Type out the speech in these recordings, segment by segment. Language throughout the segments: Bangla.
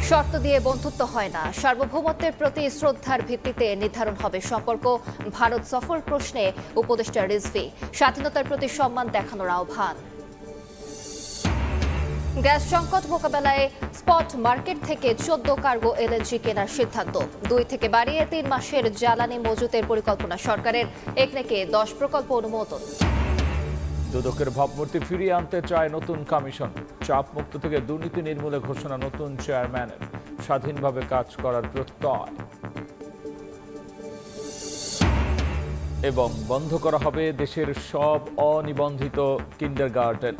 শর্ত দিয়ে বন্ধুত্ব হয় না, সার্বভৌমত্বের প্রতি শ্রদ্ধার ভিত্তিতে নির্ধারণ হবে সম্পর্ক। ভারত সফর প্রশ্নে উপদেষ্টা রিজভী, স্বাধীনতার প্রতি সম্মান দেখানোর আহ্বান। গ্যাস সংকট মোকাবেলায় স্পট মার্কেট থেকে 14 কার্গো এলএনজি কেনার সিদ্ধান্ত। 2 থেকে বাড়িয়ে 3 মাসের জ্বালানি মজুতের পরিকল্পনা সরকারের। একনেকে 10 প্রকল্প অনুমোদন। দুদকের ভাবমূর্তি ফিরিয়ে আনতে চায় নতুন কমিশন। চাপ মুক্ত থেকে দুর্নীতি নির্মূলে ঘোষণা নতুন চেয়ারম্যানের। স্বাধীনভাবে কাজ করার প্রত্যয়। এবং বন্ধ করা হবে দেশের সব অনিবন্ধিত কিন্ডারগার্টেন।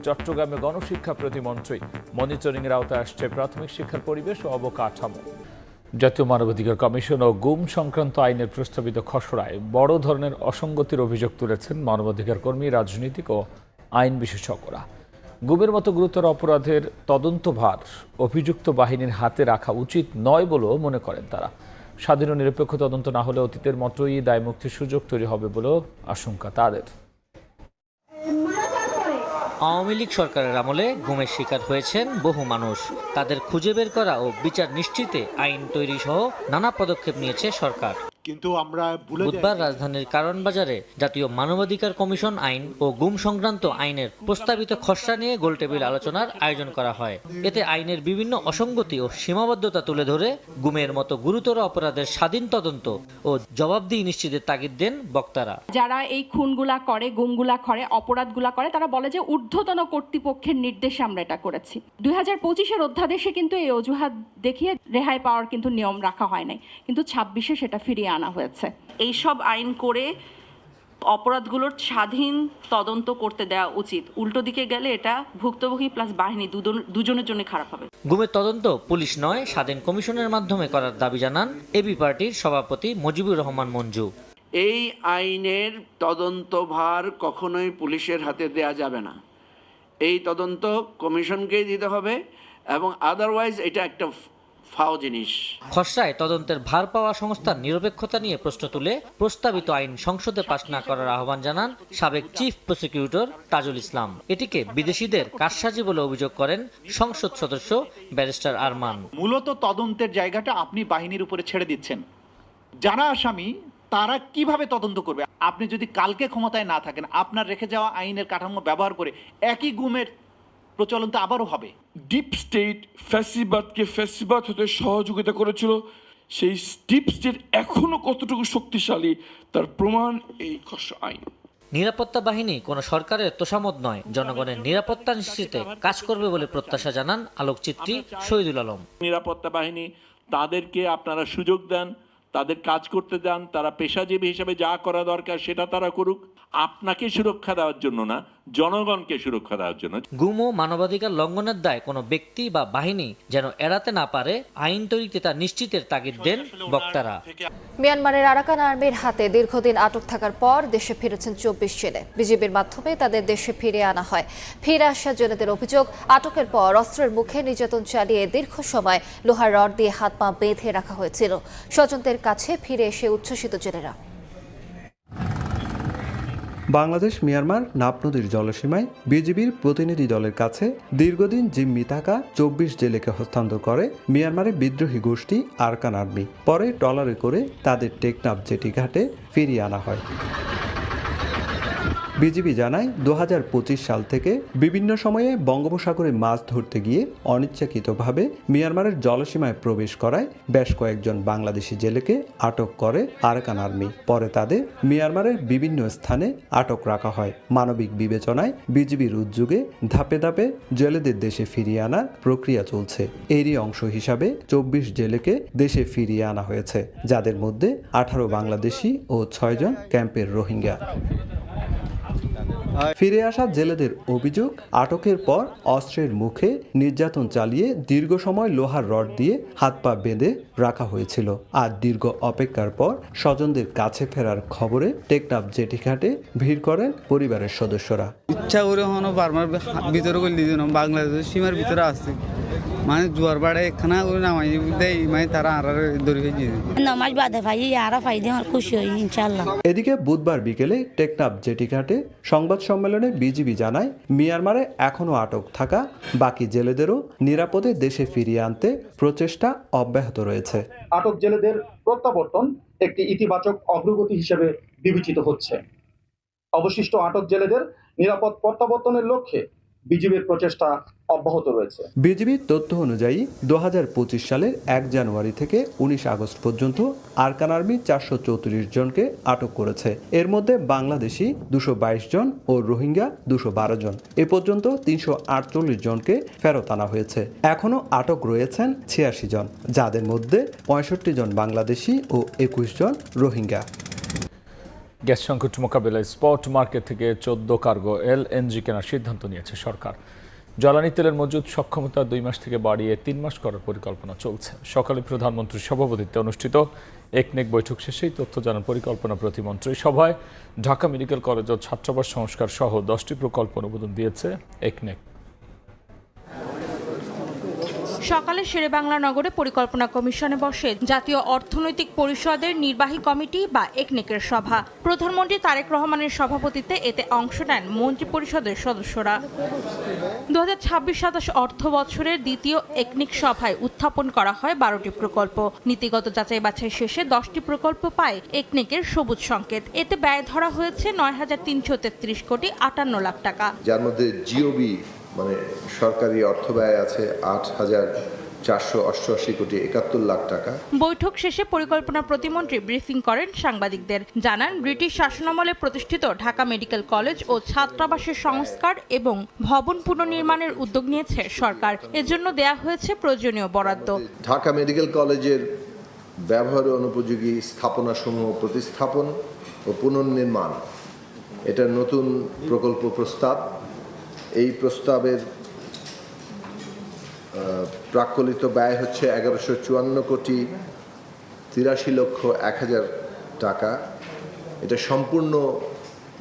চট্টগ্রামে গণশিক্ষা প্রতিমন্ত্রী। মনিটরিংয়ের আওতায় আসছে প্রাথমিক শিক্ষার পরিবেশ ও অবকাঠামো। জাতীয় মানবাধিকার কমিশন ও গুম সংক্রান্ত আইনের প্রস্তাবিত খসড়ায় বড় ধরনের অসঙ্গতির অভিযোগ তুলেছেন মানবাধিকার কর্মী, রাজনীতিক ও আইন বিশেষজ্ঞরা। গুমের মতো গুরুতর অপরাধের তদন্তভার অভিযুক্ত বাহিনীর হাতে রাখা উচিত নয় বলেও মনে করেন তারা। স্বাধীন ও নিরপেক্ষ তদন্ত না হলে অতীতের মতোই দায়মুক্তির সুযোগ তৈরি হবে বলেও আশঙ্কা তাদের। আওয়ামী লীগ সরকারের আমলে গুমের শিকার হয়েছেন বহু মানুষ। তাদের খুঁজে বের করা ও বিচার নিশ্চিতে আইন তৈরি সহ নানা পদক্ষেপ নিয়েছে সরকার। কিন্তু আমরা বুধবার রাজধানীর কারণ বাজারে জাতীয় মানবাধিকার কমিশন আইন ও গুম সংক্রান্ত আইনের প্রস্তাবিত খসড়া নিয়ে গোলটেবিল আলোচনার আয়োজন করা হয়। এতে আইনের বিভিন্ন অসঙ্গতি ও সীমাবদ্ধতা তুলে ধরে গুমের মতো গুরুতর অপরাধের স্বাধীন তদন্ত ও জবাবদিহি নিশ্চিতের তাগিদ দেন বক্তারা। যারা এই খুনগুলা করে, গুমগুলা করে, অপরাধগুলা করে, তারা বলে যে ঊর্ধ্বতন কর্তৃপক্ষের নির্দেশে আমরা এটা করেছি। 2025-এর অধ্যাদেশে কিন্তু এই অজুহাত দেখিয়ে রেহাই পাওয়ার কিন্তু নিয়ম রাখা হয় নাই, কিন্তু 26-এ সেটা ফিরিয়ে আনা হয়েছে। এইসব আইন করে অপরাধগুলোর স্বাধীন তদন্ত করতে দেওয়া উচিত। উল্টো দিকে গেলে এটা ভুক্তভোগী প্লাস বাহিনী দুজনের জন্য খারাপ হবে। গুমের তদন্ত পুলিশ নয়, স্বাধীন কমিশনের মাধ্যমে করার দাবি জানান এবি পার্টির সভাপতি মুজিবুর রহমান মঞ্জু। এই আইনের তদন্তভার কখনোই পুলিশের হাতে দেয়া যাবে না। এই তদন্ত কমিশনকেই দিতে হবে এবং আদারওয়াইজ এটা একটা ফাও জিনিস। খসড়ায় তদন্তের ভার পাওয়া সংস্থার নিরপেক্ষতা নিয়ে প্রশ্ন তুলে প্রস্তাবিত আইন সংসদে পাস না করার আহ্বান জানান সাবেক চিফ প্রসিকিউটর তাজুল ইসলাম। এটিকে বিদেশিদের কারসাজি বলে অভিযোগ করেন সংসদ সদস্য ব্যারিস্টার আরমান। মূলত তদন্তের জায়গাটা আপনি বাহিনীর উপরে ছেড়ে দিচ্ছেন। যারা আসামি তারা কিভাবে তদন্ত করবে? আপনি যদি কালকে ক্ষমতায় না থাকেন, আপনার রেখে যাওয়া আইনের কাঠামো ব্যবহার করে একই গুমের প্রচলন তো আবারও হবে। ডিপ স্টেট ফ্যাসিবাদকে ফ্যাসিবাদ হতে সহযোগিতা করেছিল। সেই ডিপ স্টেট এখনো কতটুকু শক্তিশালী তার প্রমাণ এই খসড়া আইন। নিরাপত্তা বাহিনী কোনো সরকারের তোষামদ নয়, জনগণের নিরাপত্তা নিশ্চিতে কাজ করবে বলে প্রত্যাশা জানান আলোকচিত্রী শহীদুল আলম। নিরাপত্তা বাহিনী তাদেরকে আপনারা সুযোগ দেন, তাদের কাজ করতে দেন, তারা পেশাজীবী হিসেবে যা করা দরকার সেটা তারা করুক। আপনাকে সুরক্ষা দেওয়ার জন্য না, জনগণকে সুরক্ষা দেওয়ার জন্য। গুম ও মানবাধিকার লঙ্ঘনের দায় কোনো ব্যক্তি বা বাহিনী যেন এড়াতে না পারে, আইন তৈরিতে তা নিশ্চিতের তাগিদ দেন বক্তারা। মিয়ানমারের আরাকান আর্মির হাতে দীর্ঘদিন আটক থাকার পর দেশে ফিরেছেন 24 জেলে। বিজিবির মাধ্যমে তাদের দেশে ফিরিয়ে আনা হয়। ফিরে আসা জেলেদের অভিযোগ, আটকের পর অস্ত্রের মুখে নির্যাতন চালিয়ে দীর্ঘ সময় লোহার রড দিয়ে হাত পা বেঁধে রাখা হয়েছিল। স্বজনদের কাছে ফিরে এসে উচ্ছ্বসিত জেলেরা। বাংলাদেশ মিয়ানমার নাপ নদীর জলসীমায় বিজিবির প্রতিনিধি দলের কাছে দীর্ঘদিন জিম্মি থাকা 24 জেলেকে হস্তান্তর করে মিয়ানমারের বিদ্রোহী গোষ্ঠী আরাকান আর্মি। পরে ট্রলারে করে তাদের টেকনাফ জেটি ঘাটে ফিরিয়ে আনা হয়। বিজিবি জানায় 2025 সাল থেকে বিভিন্ন সময়ে বঙ্গোপসাগরে মাছ ধরতে গিয়ে অনিচ্ছাকৃতভাবে মিয়ানমারের জলসীমায় প্রবেশ করায় বেশ কয়েকজন বাংলাদেশি জেলেকে আটক করে আরাকান আর্মি। পরে তাদের মিয়ানমারের বিভিন্ন স্থানে আটক রাখা হয়। মানবিক বিবেচনায় বিজিবির উদ্যোগে ধাপে ধাপে জেলেদের দেশে ফিরিয়ে আনার প্রক্রিয়া চলছে। এরই অংশ হিসাবে 24 জেলেকে দেশে ফিরিয়ে আনা হয়েছে, যাদের মধ্যে 18 বাংলাদেশি ও 6 জন ক্যাম্পের রোহিঙ্গা। ফিরে আসা জেলেদের অভিযোগ, আটকের পর অস্ত্রের মুখে নির্যাতন চালিয়ে দীর্ঘ সময় লোহার রড দিয়ে হাত পা বেঁধে রাখা হয়েছিল। আর দীর্ঘ অপেক্ষার পর স্বজনদের কাছে ফেরার খবরে টেকনাফ জেটি ঘাটে ভিড় করেন পরিবারের সদস্যরা। ইচ্ছা করে বার্মার ভিতরে বাংলাদেশের সীমার ভিতরে আছে মানে জোয়ার বাড়ে খানা করে নামাই দেয় মানে তারা আর দৌড়ে ফেলে নামাজ বাদে ভাই আর ফাই দিয়ে আমার খুশি হই ইনশাআল্লাহ। এদিকে বুধবার বিকেলে টেকনাফ জেটিঘাটে সংবাদ সম্মেলনে বিজিবি জানায় মিয়ানমারে এখনও আটক থাকা বাকি জেলেদেরও নিরাপদে দেশে ফিরিয়ে আনতে প্রচেষ্টা অব্যাহত রয়েছে। আটক জেলেদের প্রত্যাবর্তন একটি ইতিবাচক অগ্রগতি হিসেবে বিবেচিত হচ্ছে। অবশিষ্ট আটক জেলেদের নিরাপদ প্রত্যাবর্তনের লক্ষ্যে বিজিবির প্রচেষ্টা অব্যাহত রয়েছে। বিজিবির তথ্য অনুযায়ী 2025 সালের 1 জানুয়ারি থেকে 19 আগস্ট পর্যন্ত আরাকান আর্মি 434 জনকে আটক করেছে। এর মধ্যে বাংলাদেশি 222 জন ও রোহিঙ্গা 212 জন। এ পর্যন্ত 348 জনকে ফেরত আনা হয়েছে। এখনও আটক রয়েছেন 86 জন, যাদের মধ্যে 65 জন বাংলাদেশি ও 21 জন রোহিঙ্গা। গ্যাস সংকট মোকাবিলায় স্পট মার্কেট থেকে 14 কার্গো এলএনজি কেনার সিদ্ধান্ত নিয়েছে সরকার। জ্বালানি তেলের মজুদ সক্ষমতা 2 মাস থেকে বাড়িয়ে 3 মাস করার পরিকল্পনা চলছে। সকালে প্রধানমন্ত্রীর সভাপতিত্বে অনুষ্ঠিত একনেক বৈঠক শেষেই তথ্য জানান পরিকল্পনা প্রতিমন্ত্রী। সভায় ঢাকা মেডিকেল কলেজ ও ছাত্রাবাস সংস্কার সহ 10টি প্রকল্প অনুমোদন দিয়েছে একনেক। সকালে শেরেবাংলা নগরে পরিকল্পনা কমিশনে বসে জাতীয় অর্থনৈতিক পরিষদের নির্বাহী কমিটি বা একনেকের সভা। প্রধানমন্ত্রী তারেক রহমানের সভাপতিত্বে এতে অংশ নেন মন্ত্রিপরিষদের সদস্যরা। 2026-27 অর্থ বছরের দ্বিতীয় একনেক সভায় উত্থাপন করা হয় 12টি প্রকল্প। নীতিগত যাচাই বাছাই শেষে 10টি প্রকল্প পায় একনেকের সবুজ সংকেত। এতে ব্যয় ধরা হয়েছে 9,333 কোটি 58 লাখ টাকা, যার মধ্যে জিওবি মানে সরকারি অর্থ ব্যয় আছে 8,488 কোটি 71 লাখ টাকা। বৈঠক শেষে পরিকল্পনা প্রতিমন্ত্রী ব্রিফিং করেন সাংবাদিকদের। জানান, ব্রিটিশ শাসনামলে প্রতিষ্ঠিত ঢাকা মেডিকেল কলেজ ও ছাত্রাবাসের সংস্কার এবং ভবন পুনর্নির্মাণের উদ্যোগ নিয়েছে সরকার। এজন্য দেয়া হয়েছে প্রয়োজনীয় বরাদ্দ। ঢাকা মেডিকেল কলেজের ব্যবহার অনুপযোগী স্থাপনাসমূহ প্রতিস্থাপন ও পুনর্নির্মাণ, এটা নতুন প্রকল্প প্রস্তাব। এই প্রস্তাবের প্রাক্কলিত ব্যয় হচ্ছে 1154 কোটি 83 লক্ষ 1,000 টাকা। এটা সম্পূর্ণ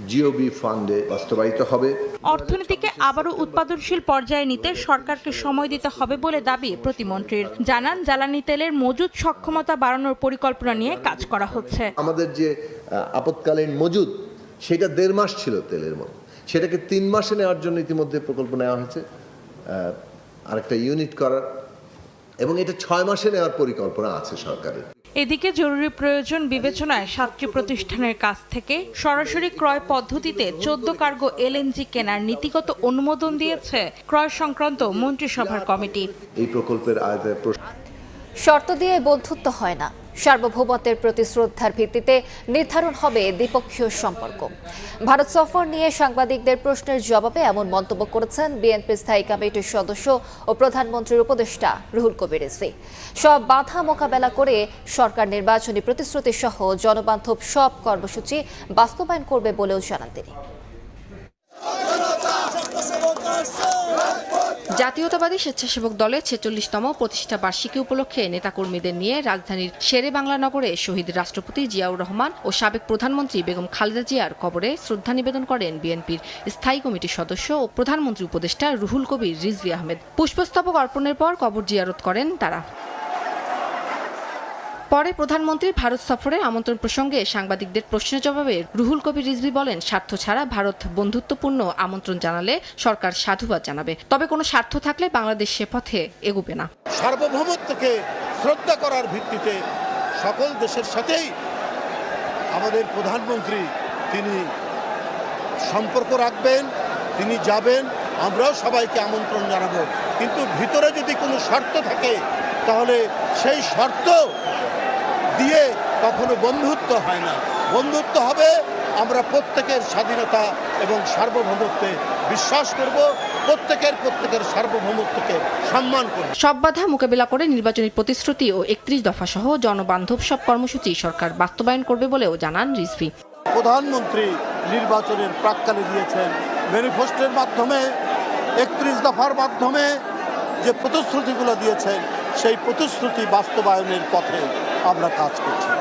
জিওবি ফান্ডে বাস্তবায়িত হবে। অর্থনীতিকে আবারও উৎপাদনশীল পর্যায়ে নিতে সরকারকে সময় দিতে হবে বলে দাবি প্রতিমন্ত্রীর। জানান, জ্বালানি তেলের মজুদ সক্ষমতা বাড়ানোর পরিকল্পনা নিয়ে কাজ করা হচ্ছে। আমাদের যে আপৎকালীন মজুদ সেটা 1.5 মাস ছিল তেলের মধ্যে, সেটাকে 3 মাসে নেওয়ার জন্য ইতিমধ্যে প্রকল্প নেওয়া হয়েছে আরেকটা ইউনিট করার, এবং এটা 6 মাসে নেওয়ার পরিকল্পনা আছে সরকারের। এদিকে জরুরি প্রয়োজন বিবেচনায় 7টি প্রতিষ্ঠানের কাছ থেকে সরাসরি ক্রয় পদ্ধতিতে 14 কার্গো এলএনজি কেনার নীতিগত অনুমোদন দিয়েছে ক্রয় সংক্রান্ত মন্ত্রিসভার কমিটি। এই প্রকল্পের আয়তায় শর্ত দিয়ে বন্ধুত্ব হয় না, সার্বভৌমত্বের প্রতি শ্রদ্ধার ভিত্তিতে নির্ধারণ হবে দ্বিপক্ষীয় সম্পর্ক। ভারত সফর নিয়ে সাংবাদিকদের প্রশ্নের জবাবে এমন মন্তব্য করেছেন বিএনপির স্থায়ী কমিটির সদস্য ও প্রধানমন্ত্রীর উপদেষ্টা রুহুল কবির রিজভী। সব বাধা মোকাবেলা করে সরকার নির্বাচনী প্রতিশ্রুতি সহ জনবান্ধব সব কর্মসূচি বাস্তবায়ন করবে বলেও জানান তিনি। জাতীয়তাবাদী স্বেচ্ছাসেবক দলের 46তম প্রতিষ্ঠা বার্ষিকী উপলক্ষে নেতাকর্মীদের নিয়ে রাজধানীর শেরেবাংলা নগরে শহীদ রাষ্ট্রপতি জিয়াউর রহমান ও সাবেক প্রধানমন্ত্রী বেগম খালেদা জিয়ার কবরে শ্রদ্ধা নিবেদন করেন বিএনপির স্থায়ী কমিটির সদস্য ও প্রধানমন্ত্রী উপদেষ্টা রুহুল কবির রিজভী আহমেদ। পুষ্পস্তবক অর্পণের পর কবর জিয়ারত করেন তারা। পরে প্রধানমন্ত্রীর ভারত সফরের আমন্ত্রণ প্রসঙ্গে সাংবাদিকদের প্রশ্নের জবাবে রুহুল কবির রিজভী বলেন, স্বার্থ ছাড়া ভারত বন্ধুত্বপূর্ণ আমন্ত্রণ জানালে সরকার সাধুবাদ জানাবে, তবে কোনো স্বার্থ থাকলে বাংলাদেশ সে পথে এগোবে না। সার্বভৌমত্বকে শ্রদ্ধা করার ভিত্তিতে সকল দেশের সাথেই আমাদের প্রধানমন্ত্রী তিনি সম্পর্ক রাখবেন, তিনি যাবেন, আমরাও সবাইকে আমন্ত্রণ জানাবো। কিন্তু ভিতরে যদি কোনো স্বার্থ থাকে তাহলে সেই শর্ত দিয়ে কখনো বন্ধুত্ব হয় না। বন্ধুত্ব হবে আমরা প্রত্যেকের স্বাধীনতা এবং সার্বভৌমত্বে বিশ্বাস করব, প্রত্যেকের সার্বভৌমত্বকে সম্মান করব। সব বাধা মোকাবিলা করে নির্বাচনী প্রতিশ্রুতি ও 31 দফা সহ জনবান্ধব সব কর্মসূচি সরকার বাস্তবায়ন করবে বলেও জানান রিজভী। প্রধানমন্ত্রী নির্বাচনের প্রাক্কালে দিয়েছেন ম্যানিফেস্টোর মাধ্যমে 31 দফার মাধ্যমে যে প্রতিশ্রুতিগুলো দিয়েছেন সেই প্রতিশ্রুতি বাস্তবায়নের পথে আমরা কাজ করছি।